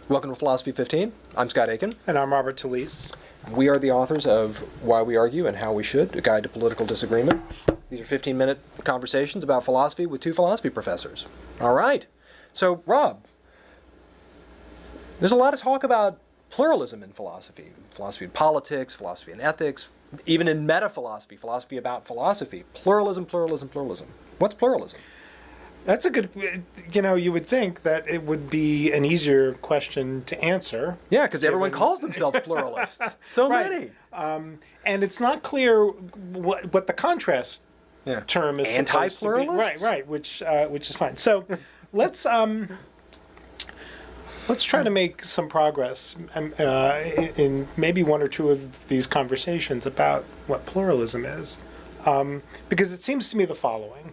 Welcome to Philosophy 15. I'm Scott Aikin. And I'm Robert Talisse. We are the authors of Why We Argue and How We Should, A Guide to Political Disagreement. These are 15-minute conversations about philosophy with two philosophy professors. All right. So, Rob, there's a lot of talk about pluralism in philosophy. Philosophy in politics, philosophy in ethics, even in meta-philosophy, philosophy about philosophy. Pluralism, pluralism, pluralism. What's pluralism? That's a good, you would think that it would be an easier question to answer. Yeah, because everyone calls themselves pluralists. So right. many. And it's not clear what the contrast term is supposed to be. Right, which is fine. So let's try to make some progress in maybe one or two of these conversations about what pluralism is. Because it seems to me the following.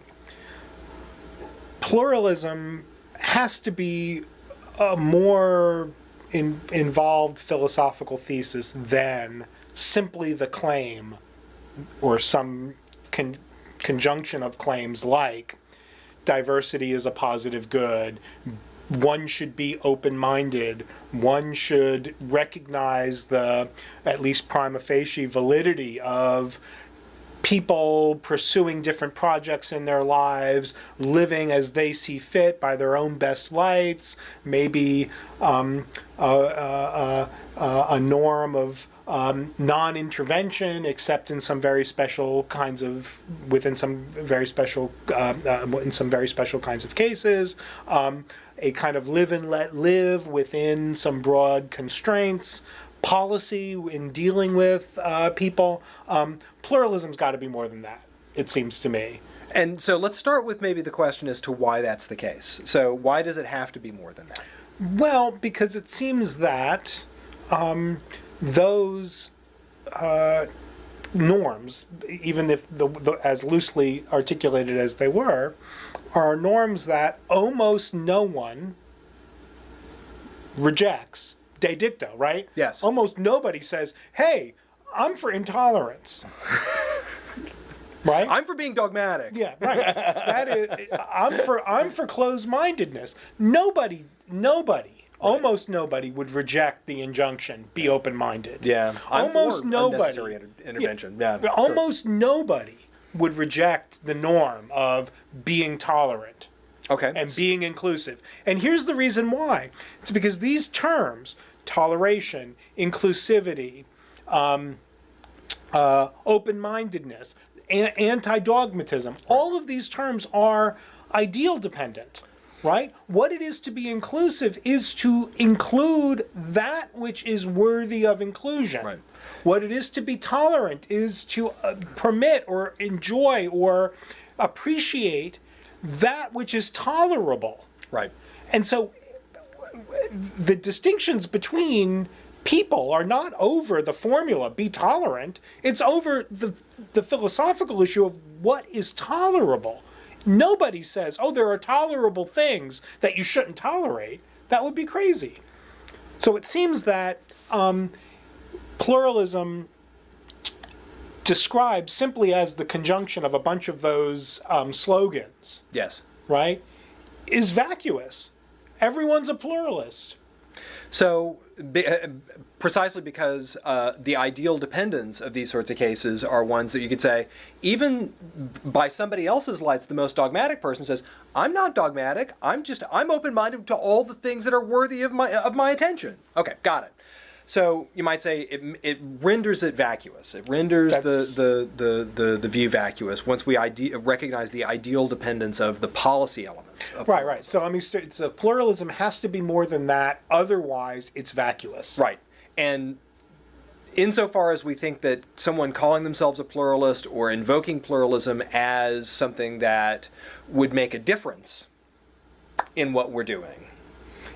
Pluralism has to be a more involved philosophical thesis than simply the claim or some conjunction of claims like diversity is a positive good, one should be open-minded, one should recognize the at least prima facie validity of people pursuing different projects in their lives, living as they see fit by their own best lights, maybe a norm of non-intervention, except in some very special kinds of, in some very special kinds of cases, a kind of live and let live within some broad constraints, policy in dealing with people. Pluralism's got to be more than that, it seems to me. And so let's start with maybe the question as to why that's the case. So why does it have to be more than that? Well, because it seems that those norms, even if as loosely articulated as they were, are norms that almost no one rejects de dicto, right? Yes. Almost nobody says, hey, I'm for intolerance. Right? I'm for being dogmatic. Yeah, right. That is, I'm for closed-mindedness. Nobody, almost nobody would reject the injunction, be open-minded. Yeah. Almost nobody. Unnecessary intervention. Yeah. Almost nobody would reject the norm of being tolerant. Okay. And being inclusive. And here's the reason why. It's because these terms, toleration, inclusivity, open-mindedness, anti-dogmatism, all of these terms are ideal dependent, right? What it is to be inclusive is to include that which is worthy of inclusion. Right. What it is to be tolerant is to permit or enjoy or appreciate that which is tolerable. Right. And so the distinctions between people are not over the formula, be tolerant. It's over the philosophical issue of what is tolerable. Nobody says, oh, there are tolerable things that you shouldn't tolerate. That would be crazy. So it seems that pluralism described simply as the conjunction of a bunch of those slogans, Yes. right, is vacuous. Everyone's a pluralist. So precisely because the ideal dependence of these sorts of cases are ones that you could say, even by somebody else's lights, the most dogmatic person says, I'm not dogmatic, I'm open-minded to all the things that are worthy of my attention. Okay, got it. So you might say it renders it vacuous. It renders the view vacuous once we recognize the ideal dependence of the policy elements. Right. So let me start. So pluralism has to be more than that. Otherwise, it's vacuous. Right. And insofar as we think that someone calling themselves a pluralist or invoking pluralism as something that would make a difference in what we're doing,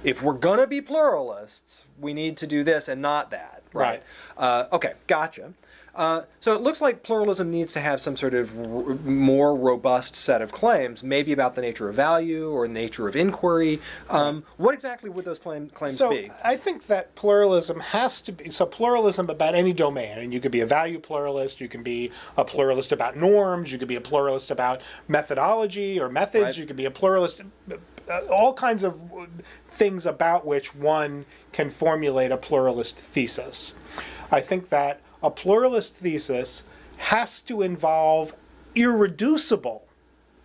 if we're going to be pluralists, we need to do this and not that. Right. Okay, gotcha. So it looks like pluralism needs to have some sort of more robust set of claims, maybe about the nature of value or nature of inquiry. What exactly would those claims be? So I think that pluralism has to be, so pluralism about any domain, and you could be a value pluralist, you can be a pluralist about norms, you could be a pluralist about methodology or methods, you could be a pluralist all kinds of things about which one can formulate a pluralist thesis. I think that a pluralist thesis has to involve irreducible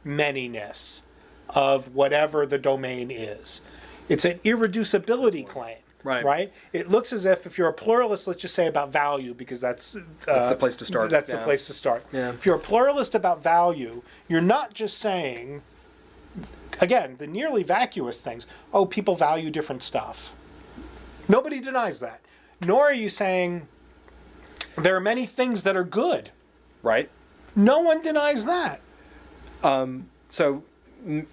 manyness of whatever the domain is. It's an irreducibility claim. Right. It looks as if you're a pluralist, let's just say about value, because that's the place to start. That's the place to start. Yeah. If you're a pluralist about value, you're not just saying, again, the nearly vacuous things. Oh, people value different stuff. Nobody denies that. Nor are you saying there are many things that are good. Right. No one denies that. So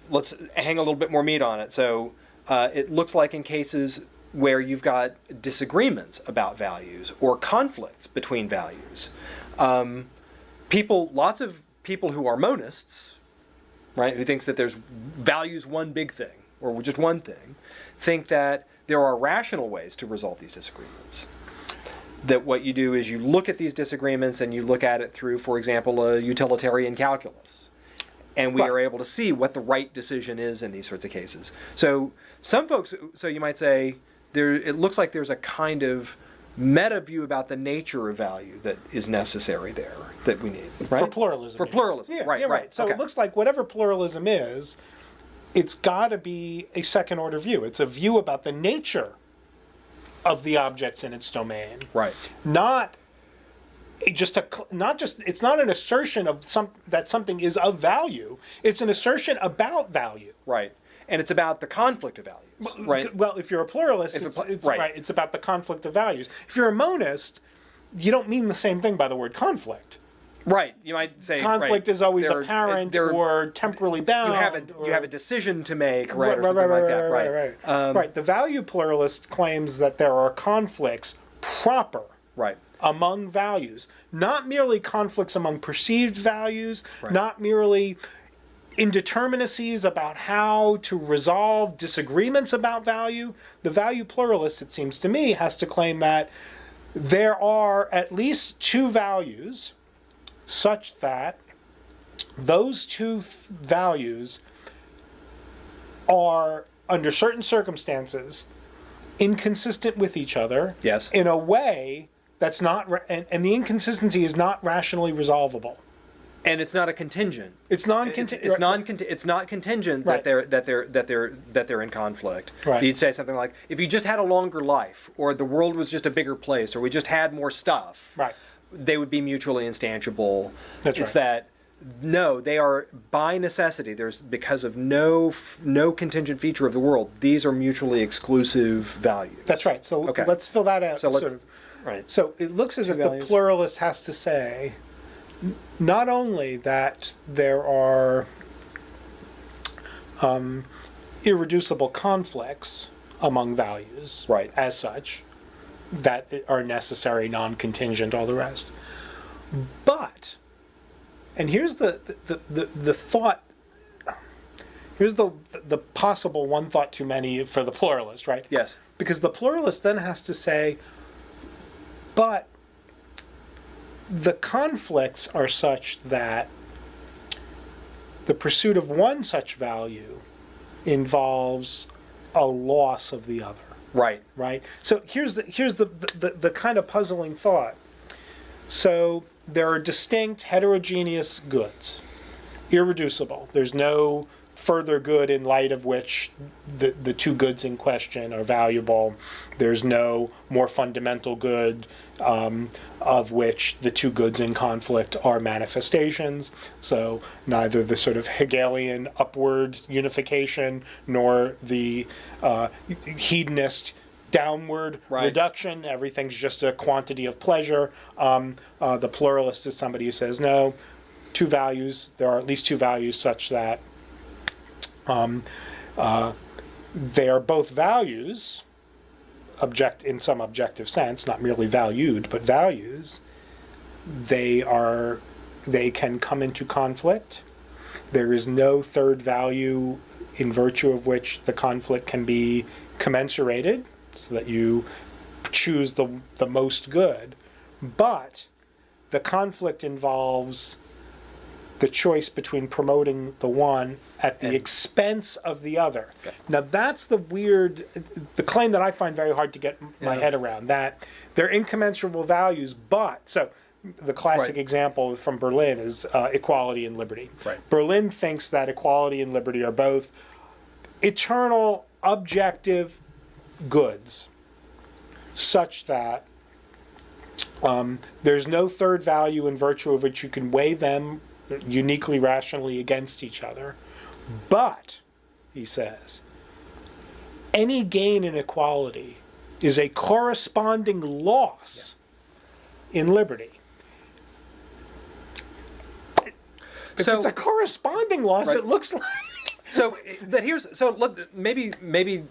let's hang a little bit more meat on it. So it looks like in cases where you've got disagreements about values or conflicts between values, lots of people who are monists, right, who thinks that there's values one big thing or just one thing, think that there are rational ways to resolve these disagreements. That what you do is you look at these disagreements and you look at it through, for example, a utilitarian calculus. And we are able to see what the right decision is in these sorts of cases. So some folks, so you might say, it looks like there's a kind of meta view about the nature of value that is necessary there, that we need, right? For pluralism. For pluralism, yeah, right, yeah, right. So okay. it looks like whatever pluralism is, it's got to be a second order view. It's a view about the nature of the objects in its domain. Right. It's not an assertion of that something is of value. It's an assertion about value. Right. And it's about the conflict of values, right? Well, if you're a pluralist, it's about the conflict of values. If you're a monist, you don't mean the same thing by the word conflict. Right. You might say conflict is always apparent or temporally bound. You have a decision to make, right? Or something like that. Right. The value pluralist claims that there are conflicts proper. Right. Among values, not merely conflicts among perceived values, not merely indeterminacies about how to resolve disagreements about value. The value pluralist, it seems to me, has to claim that there are at least two values such that those two values are, under certain circumstances, inconsistent with each other. Yes. In a way that's not, and the inconsistency is not rationally resolvable. And it's not a contingent. It's non-contingent. It's not contingent Right. that they're in conflict. Right. You'd say something like, if you just had a longer life, or the world was just a bigger place, or we just had more stuff, Right. they would be mutually instantiable. That's it's right. that no, they are by necessity. There's because of no contingent feature of the world. These are mutually exclusive values. That's right. So Okay. let's fill that out. Right. So it looks as if values. the pluralist has to say not only that there are irreducible conflicts among values, Right. as such, that are necessary, non-contingent, all the rest, but, and here's the thought, here's the possible one thought too many for the pluralist, right? Yes. Because the pluralist then has to say, but the conflicts are such that the pursuit of one such value involves a loss of the other. Right. Right? So here's the kind of puzzling thought. So there are distinct heterogeneous goods, irreducible. There's no further good in light of which the two goods in question are valuable. There's no more fundamental good of which the two goods in conflict are manifestations. So neither the sort of Hegelian upward unification nor the hedonist downward reduction. Everything's just a quantity of pleasure. The pluralist is somebody who says, no, two values, there are at least two values such that they are both values, in some objective sense, not merely valued, but values. They can come into conflict. There is no third value in virtue of which the conflict can be commensurated, so that you choose the most good. But the conflict involves the choice between promoting the one at the expense of the other. Okay. Now that's the claim that I find very hard to get my head around, that they're incommensurable values, but, so the classic Right. example from Berlin is equality and liberty. Right. Berlin thinks that equality and liberty are both eternal, objective goods, such that there's no third value in virtue of which you can weigh them uniquely rationally against each other. But, he says, any gain in equality is a corresponding loss in liberty. If So- it's a corresponding loss, Right. it looks like... So, but maybe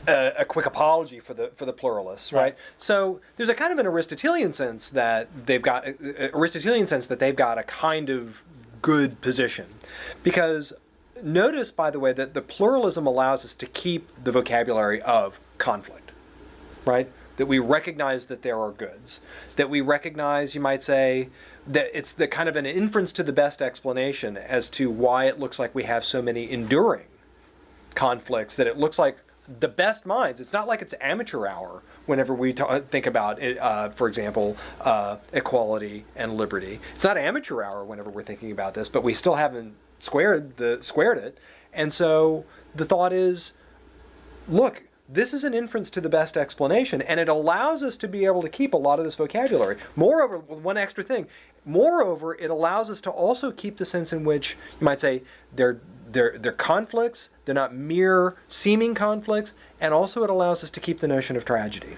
a quick apology for the pluralists, right? Right. So there's a kind of an Aristotelian sense that they've got a kind of good position, because notice, by the way, that the pluralism allows us to keep the vocabulary of conflict, right? That we recognize that there are goods, that we recognize, you might say, that it's the kind of an inference to the best explanation as to why it looks like we have so many enduring conflicts, that it looks like the best minds, it's not like it's amateur hour whenever we think about it, for example, equality and liberty. It's not amateur hour whenever we're thinking about this, but we still haven't squared it. And so the thought is, look, this is an inference to the best explanation, and it allows us to be able to keep a lot of this vocabulary. Moreover, one extra thing, moreover, it allows us to also keep the sense in which, you might say, they're conflicts, they're not mere seeming conflicts, and also it allows us to keep the notion of tragedy.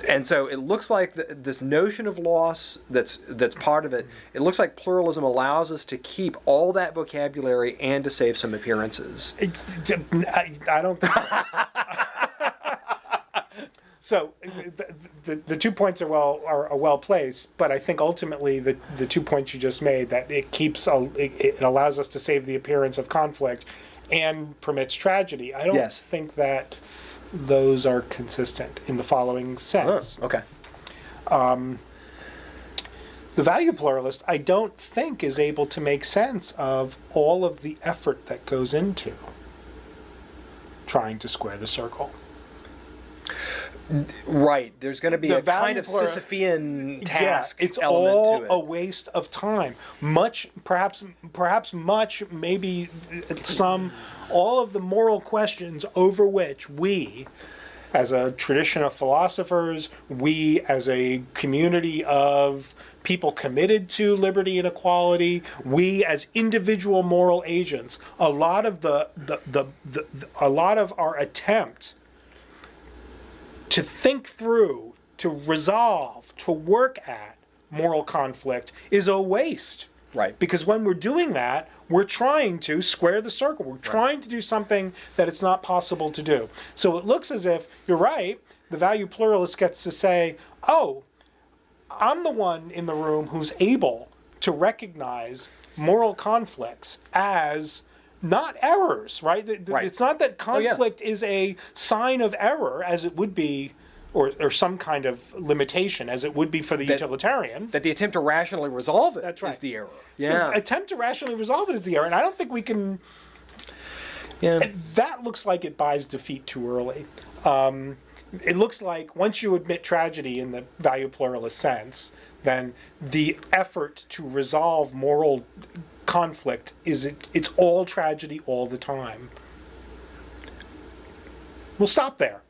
And so it looks like this notion of loss that's part of it, it looks like pluralism allows us to keep all that vocabulary and to save some appearances. I don't think so. The 2 points are well placed, but I think ultimately the 2 points you just made, that it allows us to save the appearance of conflict and permits tragedy. I don't Yes. think that those are consistent in the following sense. Oh, okay. The value pluralist, I don't think, is able to make sense of all of the effort that goes into trying to square the circle. Right. There's going to be The a kind value of Sisyphean task it's element all to it. a waste of time. Perhaps much, maybe some, all of the moral questions over which we, as a tradition of philosophers, we as a community of people committed to liberty and equality, we as individual moral agents, a lot of our attempt to think through, to resolve, to work at moral conflict is a waste. Right. Because when we're doing that, we're trying to square the circle. We're trying to do something that it's not possible to do. So it looks as if, you're right, the value pluralist gets to say, oh, I'm the one in the room who's able to recognize moral conflicts as not errors, right? Right. It's not that conflict is a sign of error, as it would be, or some kind of limitation, as it would be for the utilitarian. That the attempt to rationally resolve it That's right. is the error. The Yeah. attempt to rationally resolve it is the error, and I don't think we can... Yeah. That looks like it buys defeat too early. It looks like once you admit tragedy in the value pluralist sense, then the effort to resolve moral conflict it's all tragedy all the time. We'll stop there.